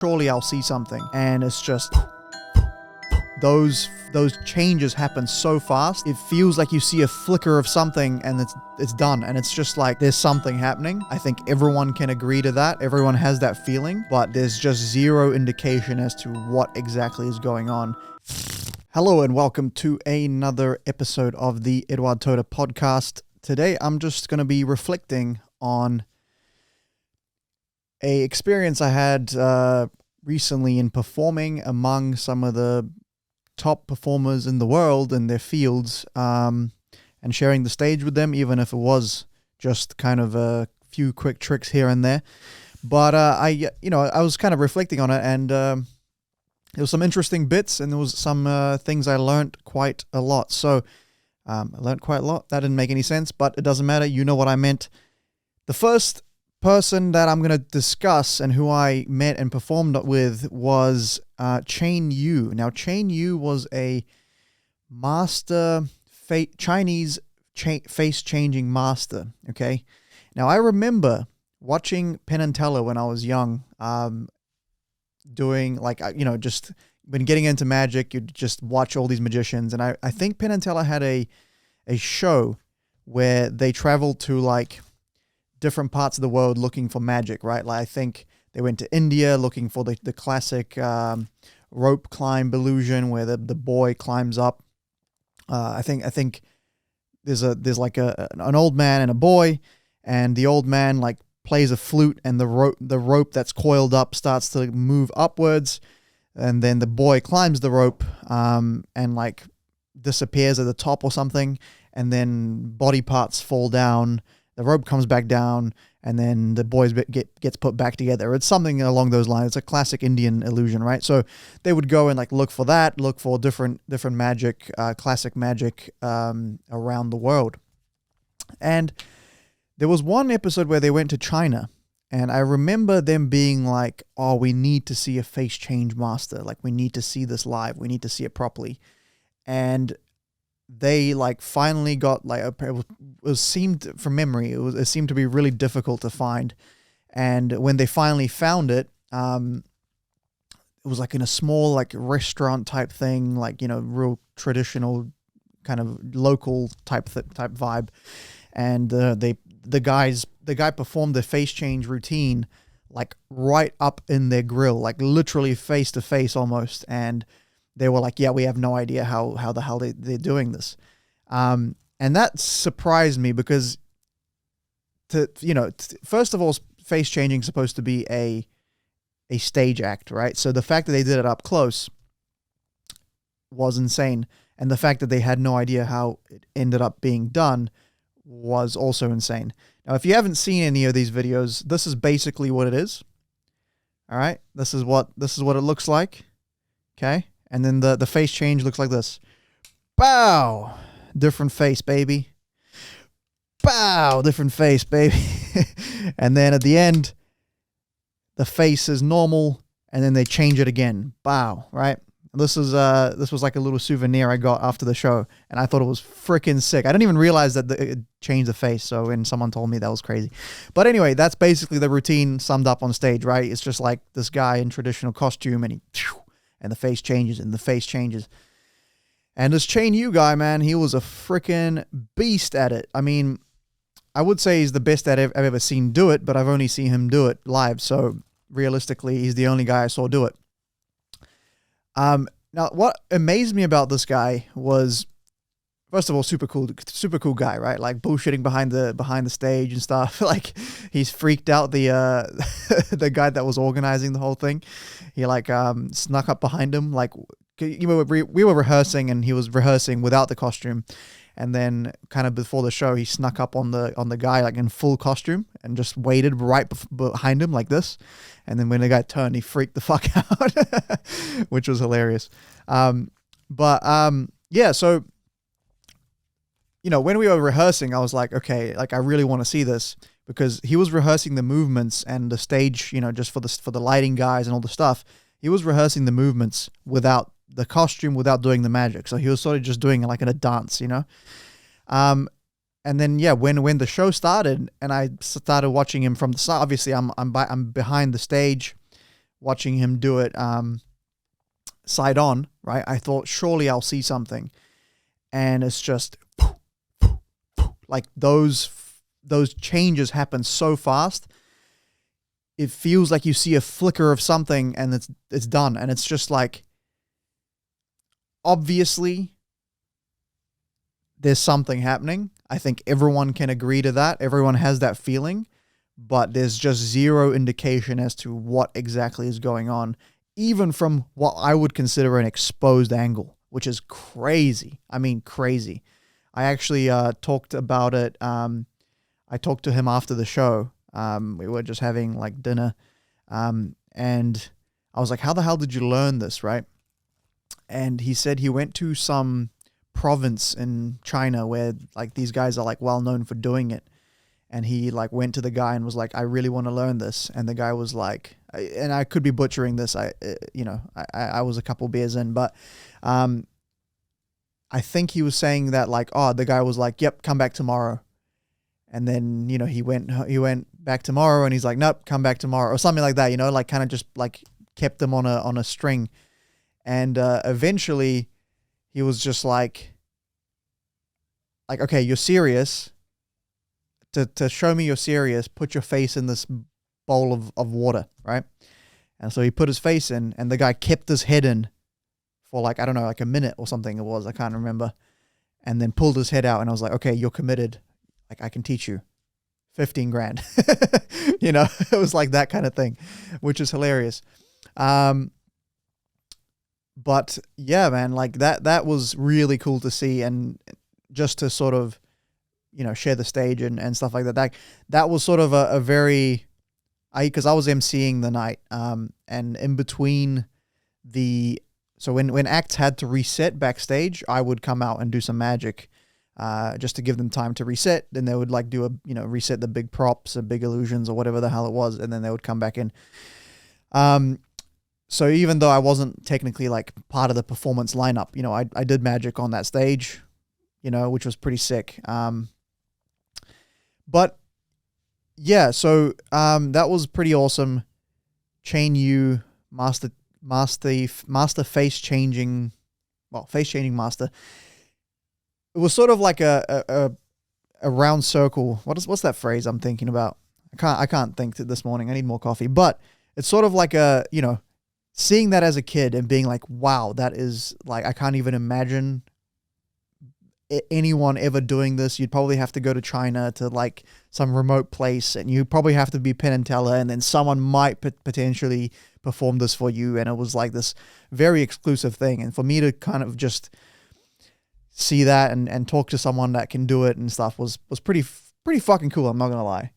surely I'll see something. And it's just those changes happen so fast. It feels like you see a flicker of something and it's done. And it's just like there's something happening. I think everyone can agree to that. Everyone has that feeling, but there's just zero indication as to what exactly is going on. Hello and welcome to another episode of the Eduard Todor podcast. Today I'm just going to be reflecting on a experience I had recently in performing among some of the top performers in the world in their fields, and sharing the stage with them, even if it was just kind of a few quick tricks here and there. But I was kind of reflecting on it, and there was some interesting bits, and there was some things I learned quite a lot. So I learned quite a lot. That didn't make any sense, but it doesn't matter. You know what I meant. The first person that I'm going to discuss and who I met and performed with was Chen Yu. Now, Chen Yu was a master Chinese face-changing master, okay? Now, I remember watching Penn and Teller when I was young, doing just when getting into magic, you'd just watch all these magicians. And I think Penn and Teller had a show where they traveled to like different parts of the world looking for magic, right? Like I think they went to India looking for the classic rope climb illusion where the boy climbs up. I think there's like an old man and a boy, and the old man like plays a flute, and the rope that's coiled up starts to move upwards, and then the boy climbs the rope and like disappears at the top or something, and then body parts fall down. The rope comes back down, and then the boys gets put back together. It's something along those lines. It's a classic Indian illusion, right? So they would go and like look for different magic, classic magic around the world. And there was one episode where they went to China, and I remember them being like, "Oh, we need to see a face change master. Like, we need to see this live. We need to see it properly." And they like finally got like it seemed from memory it seemed to be really difficult to find, and when they finally found it, it was like in a small like restaurant type thing, like, you know, real traditional kind of local type vibe, and the guy performed the face change routine like right up in their grill, like literally face to face almost, and they were like, yeah, we have no idea how the hell they're doing this. And that surprised me because, first of all, face changing is supposed to be a stage act, right? So the fact that they did it up close was insane. And the fact that they had no idea how it ended up being done was also insane. Now, if you haven't seen any of these videos, this is basically what it is. All right. This is what it looks like. Okay. And then the face change looks like this. Bow. Different face, baby. Bow. Different face, baby. And then at the end, the face is normal, and then they change it again. Bow, right? This was like a little souvenir I got after the show, and I thought it was freaking sick. I didn't even realize that it changed the face, so when someone told me, that was crazy. But anyway, that's basically the routine summed up on stage, right? It's just like this guy in traditional costume, and the face changes, and the face changes. And this Chen Yu guy, man, he was a freaking beast at it. I mean, I would say he's the best that I've ever seen do it, but I've only seen him do it live. So realistically, he's the only guy I saw do it. Now, what amazed me about this guy was, first of all, super cool guy, right? Like bullshitting behind the stage and stuff. Like he's freaked out the the guy that was organizing the whole thing. He like snuck up behind him, like, you know, we were rehearsing, and he was rehearsing without the costume, and then kind of before the show, he snuck up on the guy like in full costume and just waited right behind him like this. And then when the guy turned, he freaked the fuck out, which was hilarious. Yeah, so, you know, when we were rehearsing, I was like, okay, like I really want to see this, because he was rehearsing the movements and the stage, you know, just for the lighting guys and all the stuff. He was rehearsing the movements without the costume, without doing the magic. So he was sort of just doing it like in a dance, you know? And then, yeah, when the show started and I started watching him from the start, obviously I'm behind the stage watching him do it side on, right? I thought surely I'll see something, and it's just like those changes happen so fast. It feels like you see a flicker of something and it's done, and it's just like, obviously there's something happening. I think everyone can agree to that. Everyone has that feeling, but there's just zero indication as to what exactly is going on, even from what I would consider an exposed angle, which is crazy. I mean, crazy. I actually talked about it. I talked to him after the show. We were just having like dinner. And I was like, how the hell did you learn this, right? And he said he went to some province in China where like these guys are like well known for doing it. And he like went to the guy and was like, I really want to learn this. And the guy was like, and I could be butchering this. I was a couple beers in, but I think he was saying that like, oh, the guy was like, yep, come back tomorrow. And then, you know, he went back tomorrow and he's like, nope, come back tomorrow or something like that, you know, like kind of just like kept them on a string. And eventually he was just like, okay, you're serious. To show me you're serious, put your face in this bowl of water, right? And so he put his face in, and the guy kept his head in for like, I don't know, like a minute or something it was, I can't remember. And then pulled his head out, and I was like, okay, you're committed. Like, I can teach you. 15 grand. You know, it was like that kind of thing, which is hilarious. But yeah, man, like that was really cool to see, and just to sort of, you know, share the stage and stuff like that. That was sort of a very, because I was emceeing the night, and in between so when acts had to reset backstage, I would come out and do some magic, just to give them time to reset. Then they would like reset the big props or big illusions or whatever the hell it was, and then they would come back in. So even though I wasn't technically like part of the performance lineup, you know, I did magic on that stage, you know, which was pretty sick. But yeah, so that was pretty awesome. Chain U master face changing master. It was sort of like a round circle. What's that phrase I'm thinking about? I can't think this morning. I need more coffee. But it's sort of like a, you know, seeing that as a kid and being like, wow, that is like, I can't even imagine anyone ever doing this. You'd probably have to go to China to like some remote place, and you probably have to be Penn and Teller, and then someone might potentially perform this for you. And it was like this very exclusive thing. And for me to kind of just see that and talk to someone that can do it and stuff was pretty fucking cool. I'm not gonna lie.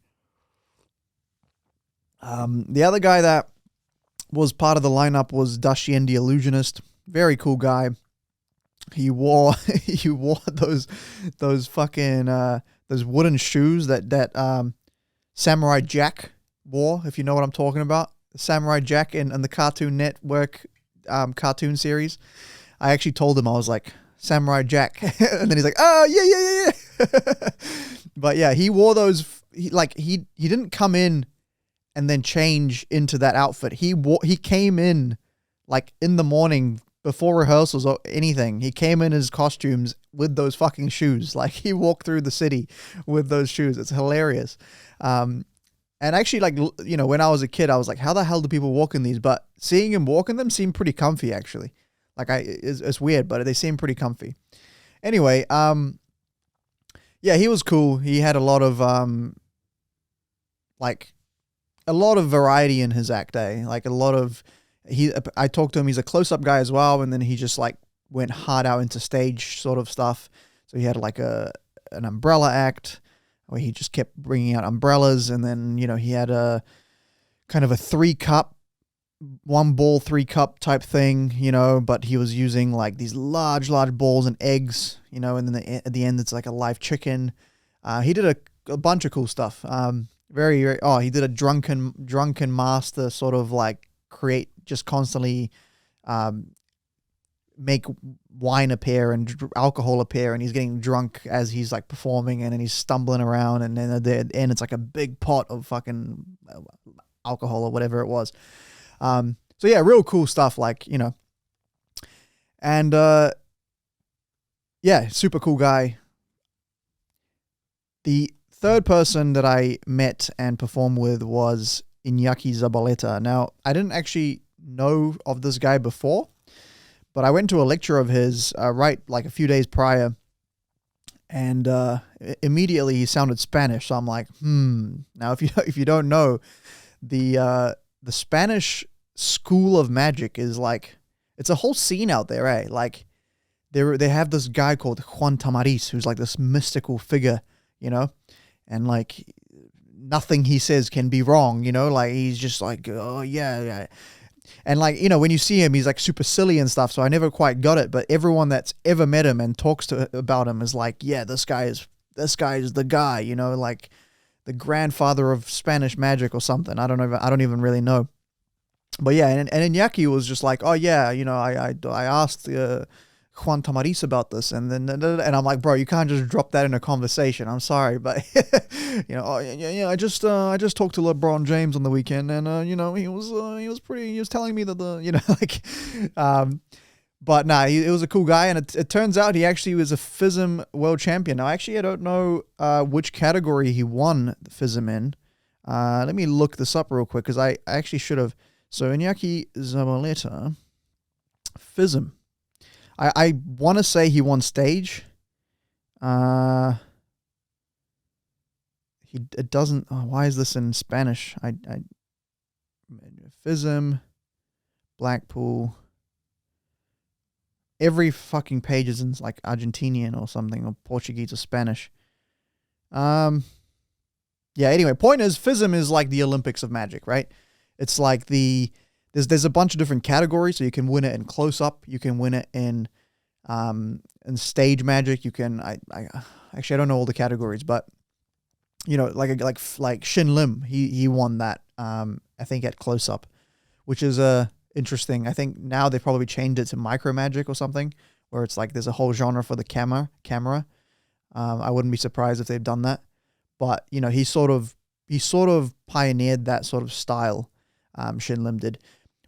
The other guy that was part of the lineup was Daxien the Illusionist. Very cool guy. He wore those fucking those wooden shoes that Samurai Jack wore, if you know what I'm talking about. Samurai Jack in the Cartoon Network cartoon series. I actually told him, I was like, Samurai Jack. And then he's like, oh, yeah. But yeah, he wore those. He didn't come in and then change into that outfit. He came in like in the morning before rehearsals or anything. He came in his costumes with those fucking shoes. Like, he walked through the city with those shoes. It's hilarious. And actually, like, you know, when I was a kid, I was like, how the hell do people walk in these? But seeing him walk in them seemed pretty comfy, actually. Like, it's weird, but they seem pretty comfy. Anyway, yeah, he was cool. He had a lot of variety in his act, eh? Like, I talked to him, he's a close-up guy as well, and then he just like went hard out into stage sort of stuff. So he had like an umbrella act where he just kept bringing out umbrellas, and then, you know, he had a kind of a 3-cup, 1-ball 3-cup type thing, you know, but he was using like these large balls and eggs, you know, and then at the end it's like a live chicken. He did a bunch of cool stuff. He did a drunken master sort of like create, just constantly make wine appear and alcohol appear, and he's getting drunk as he's like performing, and then he's stumbling around, and then at the end it's like a big pot of fucking alcohol or whatever it was. So yeah, real cool stuff. Like, you know, and yeah, super cool guy. The third person that I met and performed with was Inaki Zabaletta. Now, I didn't actually know of this guy before, but I went to a lecture of his right like a few days prior, and immediately he sounded Spanish. So I'm like, Now, if you don't know, the Spanish school of magic is like, it's a whole scene out there, eh? Like they have this guy called Juan Tamariz, who's like this mystical figure, you know, and like nothing he says can be wrong, you know, like he's just like, oh yeah. And like, you know, when you see him, he's like super silly and stuff. So I never quite got it, but everyone that's ever met him and talks about him is like, yeah, this guy is the guy, you know, like the grandfather of Spanish magic or something. I don't even really know. But yeah, and Inaki was just like, oh yeah, you know, I asked Juan Tamariz about this, and I'm like, bro, you can't just drop that in a conversation. I'm sorry, but you know, I just talked to LeBron James on the weekend, and you know, he was telling me that like, but nah, it was a cool guy, and it turns out he actually was a FISM world champion. Now, actually, I don't know which category he won the FISM in. Let me look this up real quick because I actually should have. So Inaki Zabaletta, FISM. I want to say he won stage. It doesn't. Oh, why is this in Spanish? FISM, Blackpool. Every fucking page is in like Argentinian or something, or Portuguese or Spanish. Yeah. Anyway, point is, FISM is like the Olympics of magic, right? It's like there's a bunch of different categories, so you can win it in close up, you can win it in stage magic, you can I actually I don't know all the categories, but you know, like Shin Lim, he won that I think at close up, which is interesting. I think now they probably changed it to micro magic or something, where it's like there's a whole genre for the camera. I wouldn't be surprised if they've done that, but you know, he sort of pioneered that sort of style. Shin Lim did.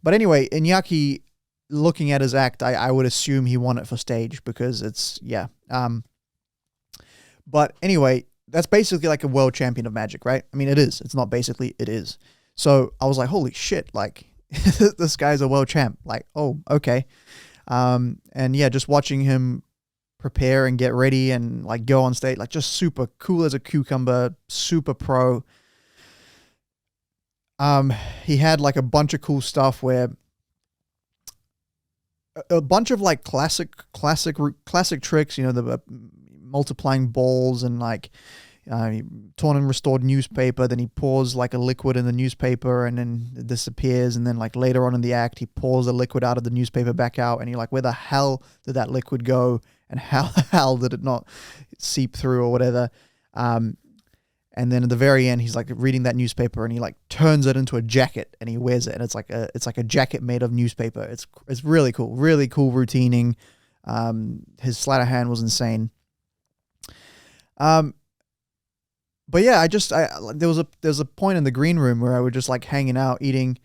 But anyway, Inaki, looking at his act, I would assume he won it for stage because it's, yeah. But anyway, that's basically like a world champion of magic, right? I mean, it is. It's not basically, it is. So I was like, holy shit, like, this guy's a world champ. Like, oh, okay. And yeah, just watching him prepare and get ready and like go on stage, like just super cool as a cucumber, super pro. He had like a bunch of cool stuff where a bunch of like classic tricks, you know, the multiplying balls and like torn and restored newspaper. Then he pours like a liquid in the newspaper and then it disappears. And then like later on in the act, he pours the liquid out of the newspaper back out. And you're like, where the hell did that liquid go? And how the hell did it not seep through or whatever? And then at the very end, he's like reading that newspaper and he like turns it into a jacket and he wears it. And it's like a jacket made of newspaper. It's really cool routineng. His sleight of hand was insane. But yeah, there was a point in the green room where I was just like hanging out, eating,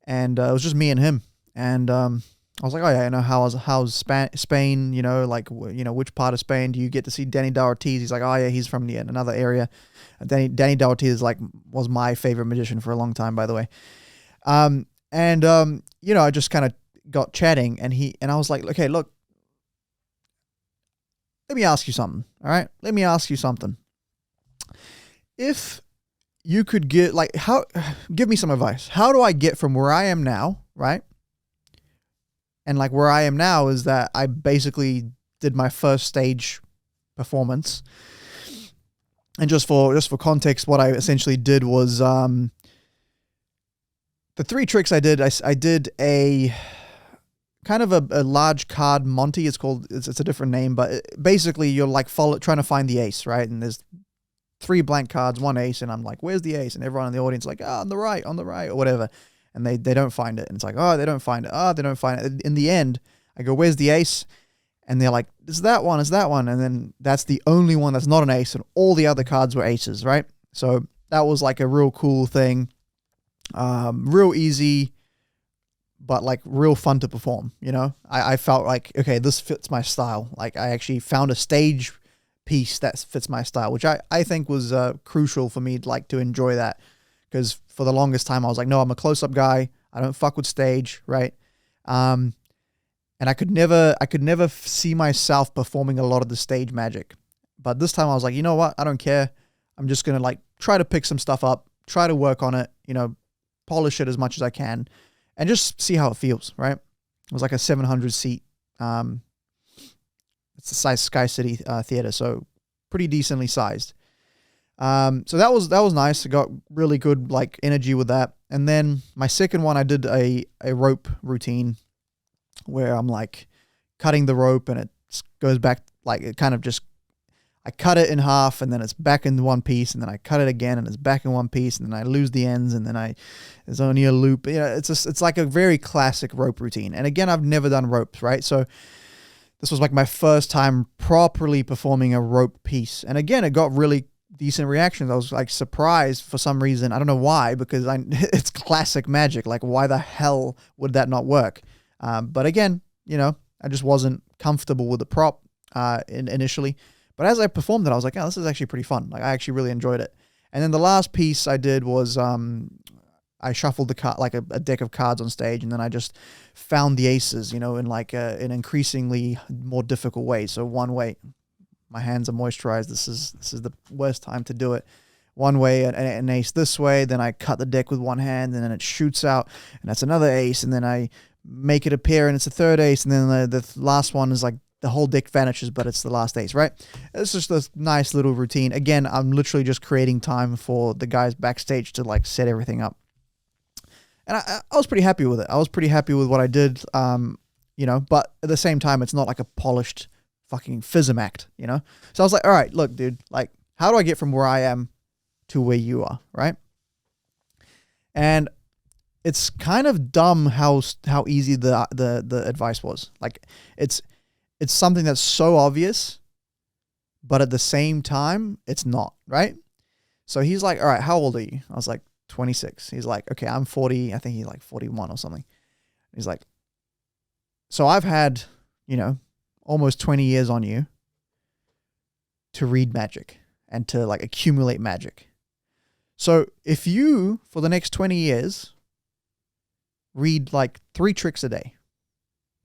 and it was just me and him. And I was like, oh yeah, you know, how's Spain? You know, like, you know, which part of Spain do you get to see Danny Ortiz? He's like, oh yeah, he's from another area. Danny Ortiz was my favorite magician for a long time, by the way. You know, I just kind of got chatting, and I was like, okay, look, let me ask you something. All right, let me ask you something. If you could give me some advice. How do I get from where I am now, right? And like where I am now is that I basically did my first stage performance. And just for context, what I essentially did was the three tricks I did. I did a kind of a large card Monty. It's a different name, but basically you're like trying to find the ace, right? And there's 3 blank cards, 1 ace, and I'm like, where's the ace? And everyone in the audience is like, on the right, or whatever. And they don't find it. And it's like, oh, they don't find it. Oh, they don't find it. In the end, I go, where's the ace? And they're like, it's that one. And then that's the only one that's not an ace. And all the other cards were aces, right? So that was like a real cool thing. Real easy, but like real fun to perform. You know, I felt like, okay, this fits my style. Like I actually found a stage piece that fits my style, which I think was crucial for me to enjoy that, because for the longest time I was like, no, I'm a close-up guy. I don't fuck with stage, right? And I could never see myself performing a lot of the stage magic. But this time I was like, you know what? I don't care. I'm just going to like try to pick some stuff up, try to work on it, you know, polish it as much as I can, and just see how it feels, right? It was like a 700 seat, it's the size Sky City theater, so pretty decently sized. So that was nice. I got really good like energy with that. And then my second one, I did a rope routine where I'm like cutting the rope and it goes back, like it kind of just, I cut it in half and then it's back in one piece, and then I cut it again and it's back in one piece, and then I lose the ends, and then there's only a loop. You know, it's like a very classic rope routine. And again, I've never done ropes, right? So this was like my first time properly performing a rope piece. And again, it got really decent reactions. I was like surprised for some reason. I don't know why, because it's classic magic. Like, why the hell would that not work? But again, you know, I just wasn't comfortable with the prop initially. But as I performed it, I was like, oh, this is actually pretty fun. Like, I actually really enjoyed it. And then the last piece I did was I shuffled the card, like a deck of cards on stage, and then I just found the aces, you know, in like an increasingly more difficult way. So one way, my hands are moisturized. This is the worst time to do it. One way, an ace this way, then I cut the deck with one hand, and then it shoots out, and that's another ace, and then I make it appear, and it's a third ace, and then the last one is like the whole deck vanishes, but it's the last ace, right? It's just a nice little routine. Again, I'm literally just creating time for the guys backstage to like set everything up. And I was pretty happy with it. I was pretty happy with what I did, you know, but at the same time, it's not like a polished fucking FISM act, you know? So I was like, all right, look, dude, like, how do I get from where I am to where you are, right? And it's kind of dumb how easy the advice was. Like, it's something that's so obvious, but at the same time, it's not, right? So he's like, all right, how old are you? I was like, 26. He's like, okay, I'm 40. I think he's like 41 or something. He's like, so I've had, you know, almost 20 years on you to read magic and to like accumulate magic. So if you, for the next 20 years, read like 3 tricks a day,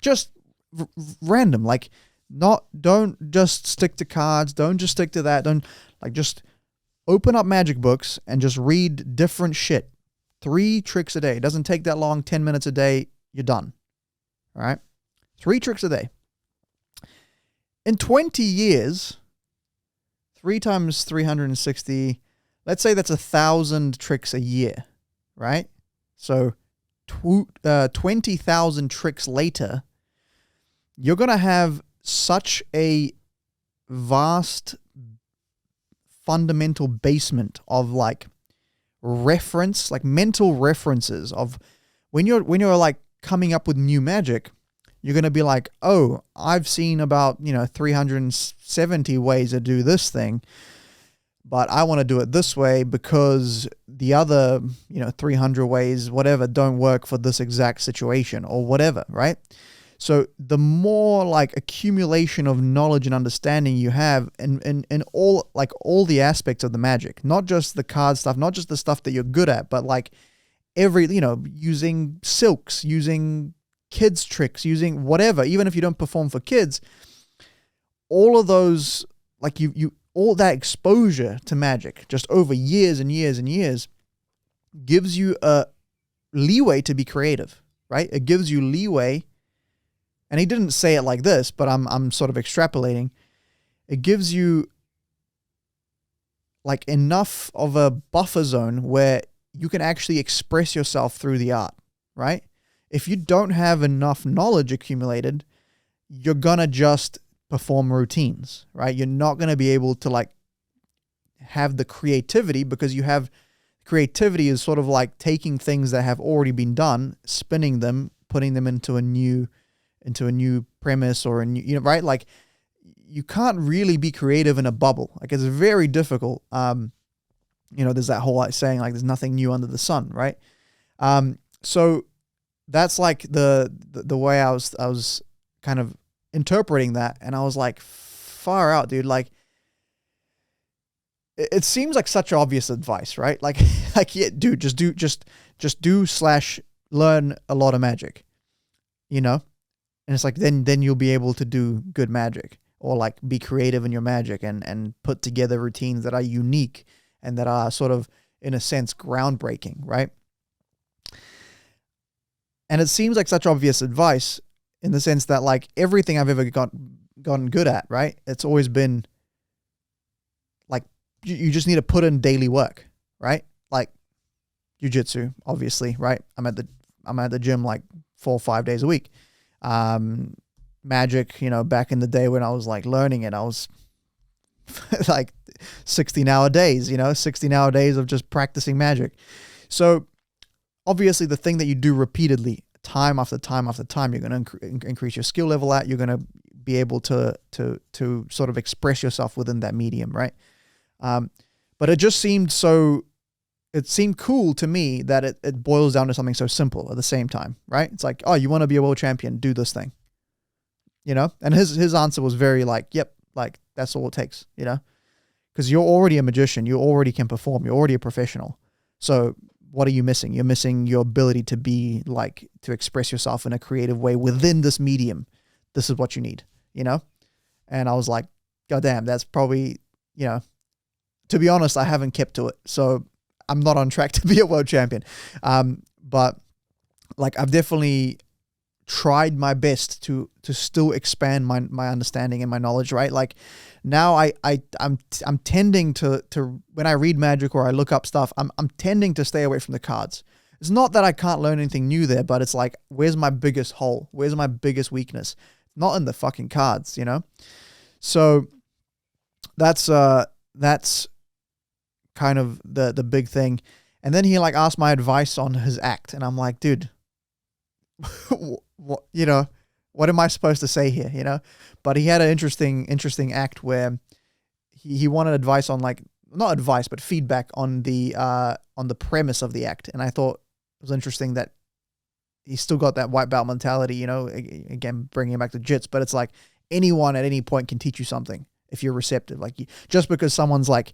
just random, like don't just stick to cards. Don't just stick to that. Don't like just open up magic books and just read different shit. 3 tricks a day. It doesn't take that long. 10 minutes a day. You're done. All right. 3 tricks a day. In 20 years, 3 times 360, let's say that's 1,000 tricks a year, right? So 20,000 tricks later, you're going to have such a vast fundamental basement of like reference, like mental references of when you're like coming up with new magic, you're going to be like, oh, I've seen about, you know, 370 ways to do this thing, but I want to do it this way because the other, you know, 300 ways, whatever, don't work for this exact situation or whatever, right? So the more like accumulation of knowledge and understanding you have in all the aspects of the magic, not just the card stuff, not just the stuff that you're good at, but like every, you know, using silks, using kids tricks, using whatever, even if you don't perform for kids, all of those, like you all that exposure to magic just over years and years and years gives you a leeway to be creative, right? It gives you leeway. And he didn't say it like this, but I'm sort of extrapolating. It gives you like enough of a buffer zone where you can actually express yourself through the art, right? If you don't have enough knowledge accumulated, you're gonna just perform routines, right? You're not gonna be able to like have the creativity, because you have creativity is sort of like taking things that have already been done, spinning them, putting them into a new premise or a new, you know, right? Like you can't really be creative in a bubble. Like it's very difficult. You know, there's that whole saying like there's nothing new under the sun, right? So that's like the way I was kind of interpreting that, and I was like, far out, dude. Like, it seems like such obvious advice, right? Like, like, yeah, dude, just do / learn a lot of magic, you know? And it's like, then you'll be able to do good magic, or like be creative in your magic and put together routines that are unique and that are sort of, in a sense, groundbreaking, right? And it seems like such obvious advice in the sense that, like, everything I've ever gotten good at, right? It's always been like, you just need to put in daily work, right? Like jiu-jitsu, obviously, right? I'm at the gym like 4 or 5 days a week. Magic, you know, back in the day when I was like learning it, I was like 16-hour days, you know, 16-hour days of just practicing magic. So obviously the thing that you do repeatedly, time after time after time, you're going to increase your skill level at, you're going to be able to sort of express yourself within that medium, right? But it just seemed cool to me that it boils down to something so simple at the same time, right? It's like, oh, you want to be a world champion, do this thing, you know? And his answer was very like, yep, like that's all it takes, you know? Because you're already a magician, you already can perform, you're already a professional. So what are you missing? You're missing your ability to be like, to express yourself in a creative way within this medium. This is what you need, you know? And I was like, God damn, that's probably, you know, to be honest, I haven't kept to it. So I'm not on track to be a world champion. But like, I've definitely tried my best to still expand my understanding and my knowledge, right? Like now I'm tending to when I read magic or I look up stuff, I'm tending to stay away from the cards. It's not that I can't learn anything new there, but it's like, where's my biggest hole? Where's my biggest weakness? Not in the fucking cards, you know? So that's kind of the big thing. And then he like asked my advice on his act, and I'm like, dude, what, you know, what am I supposed to say here, you know? But he had an interesting act where he wanted advice on, like, not advice, but feedback on the premise of the act. And I thought it was interesting that he still got that white belt mentality, you know, again, bringing it back to jits, but it's like anyone at any point can teach you something if you're receptive. Like, just because someone's like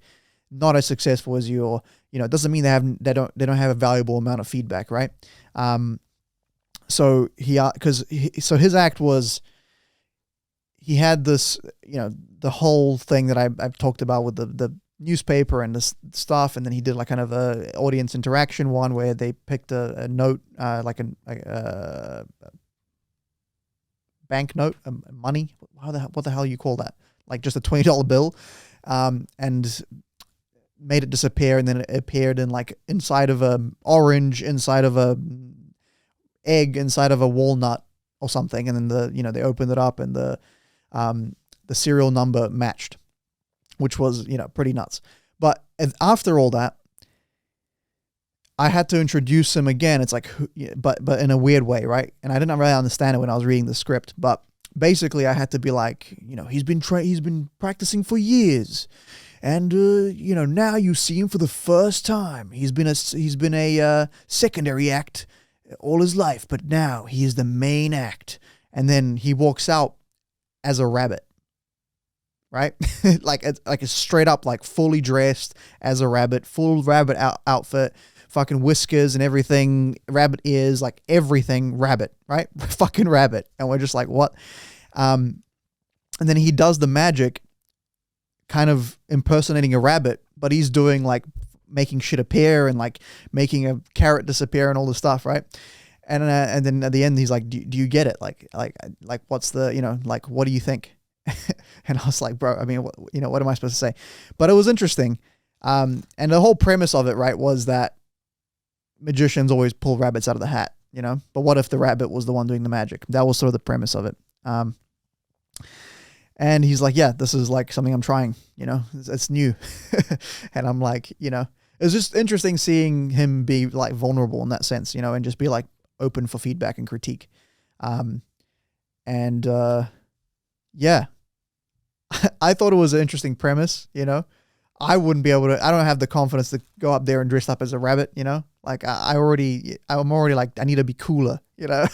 not as successful as you, or, you know, it doesn't mean they don't have a valuable amount of feedback, right? So his act was, he had this, you know, the whole thing that I've talked about with the newspaper and this stuff, and then he did like kind of a audience interaction one where they picked a note, like a bank note, money. What the hell you call that? Like just a $20 bill, and made it disappear, and then it appeared in like inside of a orange, inside of a egg, inside of a walnut or something, and then they opened it up and the serial number matched, which was, you know, pretty nuts. But after all that, I had to introduce him again. It's like, but in a weird way, right? And I didn't really understand it when I was reading the script, but basically I had to be like, you know, he's been practicing for years. And, you know, now you see him for the first time. He's been a secondary act all his life, but now he is the main act. And then he walks out as a rabbit, right? like a straight up, like fully dressed as a rabbit, full rabbit outfit, fucking whiskers and everything, rabbit ears, like everything rabbit, right? Fucking rabbit. And we're just like, what? And then he does the magic, kind of impersonating a rabbit, but he's doing like making shit appear and like making a carrot disappear and all this stuff, right? And then at the end he's like, do you get it? Like what's the, you know, like, what do you think? And I was like, bro, I mean, what am I supposed to say? But it was interesting. And the whole premise of it, right, was that magicians always pull rabbits out of the hat, you know? But what if the rabbit was the one doing the magic? That was sort of the premise of it. And he's like, yeah, this is like something I'm trying, you know, it's new. And I'm like, you know, it was just interesting seeing him be like vulnerable in that sense, you know, and just be like open for feedback and critique. Yeah, I thought it was an interesting premise, you know. I wouldn't be able to, I don't have the confidence to go up there and dress up as a rabbit, you know, like I'm already like, I need to be cooler, You know,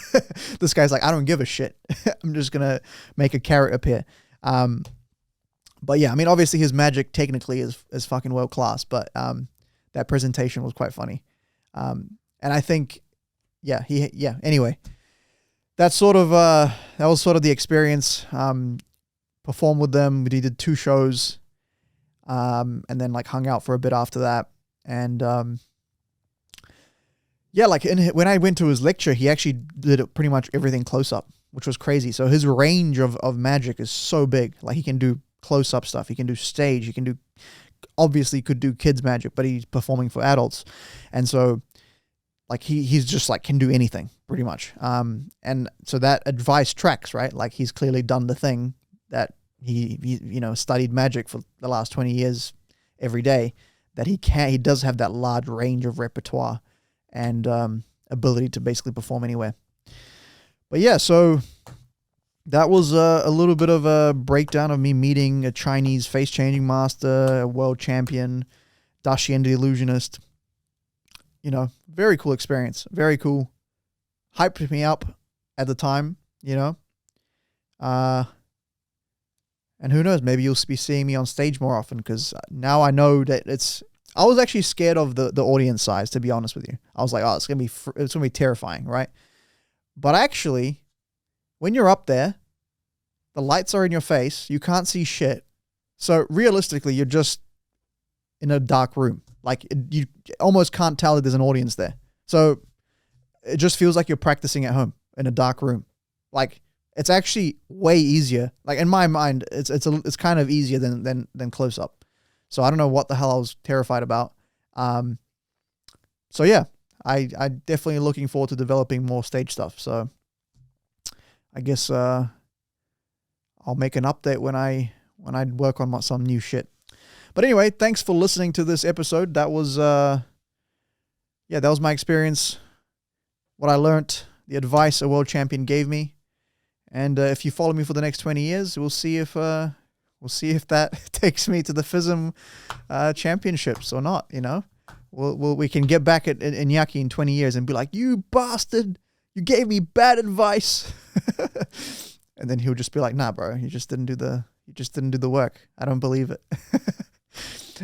this guy's like, I don't give a shit. I'm just going to make a carrot appear. But yeah, I mean, obviously his magic technically is fucking world class, but that presentation was quite funny. And I think, anyway, that was sort of the experience. Performed with them. We did 2 shows, and then like hung out for a bit after that. And when I went to his lecture, he actually did pretty much everything close up, which was crazy. So his range of magic is so big. Like he can do close up stuff. He can do stage. He can do, obviously could do kids magic, but he's performing for adults. And so like he's just like can do anything pretty much. And so that advice tracks, right? Like he's clearly done the thing that he studied magic for the last 20 years every day, that he does have that large range of repertoire and ability to basically perform anywhere. But yeah, so that was a little bit of a breakdown of me meeting a Chinese face-changing master, a world champion, Daxien the Illusionist. You know, very cool experience. Very cool. Hyped me up at the time, you know. And who knows, maybe you'll be seeing me on stage more often, because now I know that I was actually scared of the audience size, to be honest with you. I was like, oh, it's going to be terrifying, right? But actually, when you're up there, the lights are in your face, you can't see shit. So realistically, you're just in a dark room. Like you almost can't tell that there's an audience there. So it just feels like you're practicing at home in a dark room. Like it's actually way easier. Like in my mind, it's kind of easier than close up. So I don't know what the hell I was terrified about. So yeah, I definitely looking forward to developing more stage stuff. So I guess I'll make an update when I work on some new shit. But anyway, thanks for listening to this episode. That was that was my experience, what I learned, the advice a world champion gave me. And if you follow me for the next 20 years, we'll see if that takes me to the FISM championships or not. You know, we can get back at Inaki in 20 years and be like, you bastard, you gave me bad advice. And then he'll just be like, nah, bro, you just didn't do the work. I don't believe it.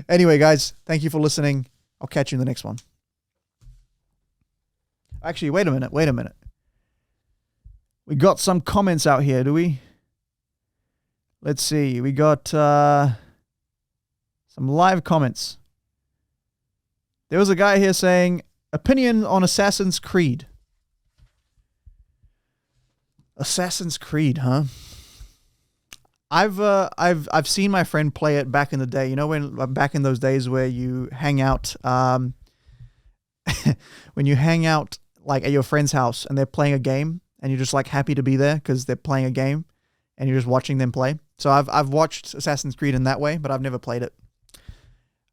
Anyway, guys, thank you for listening. I'll catch you in the next one. Actually, wait a minute. We got some comments out here, do we? Let's see. We got some live comments. There was a guy here saying, opinion on Assassin's Creed. Assassin's Creed, huh? I've seen my friend play it back in the day. You know, back in those days where you hang out, when you hang out like at your friend's house and they're playing a game and you're just like happy to be there because they're playing a game and you're just watching them play. So I've watched Assassin's Creed in that way, but I've never played it.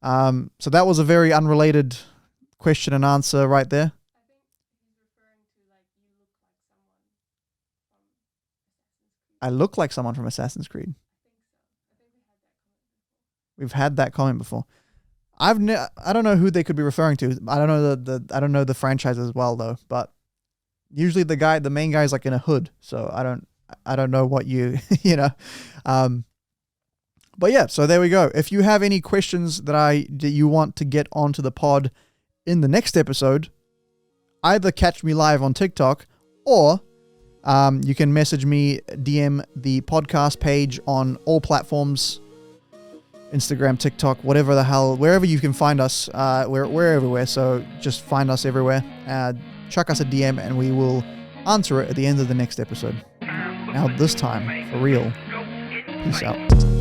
So that was a very unrelated question and answer right there. I think he's referring to like you look like someone from Assassin's Creed. I look like someone from Assassin's Creed. I think so. I think We've had that comment before. I don't know who they could be referring to. I don't know I don't know the franchise as well though, but usually the main guy is like in a hood. So I don't know what you know. But yeah, so there we go. If you have any questions that you want to get onto the pod in the next episode, either catch me live on TikTok or you can message me, DM the podcast page on all platforms, Instagram, TikTok, whatever the hell, wherever you can find us. We're everywhere, so just find us everywhere. Chuck us a DM and we will answer it at the end of the next episode. Now this time, for real, peace out.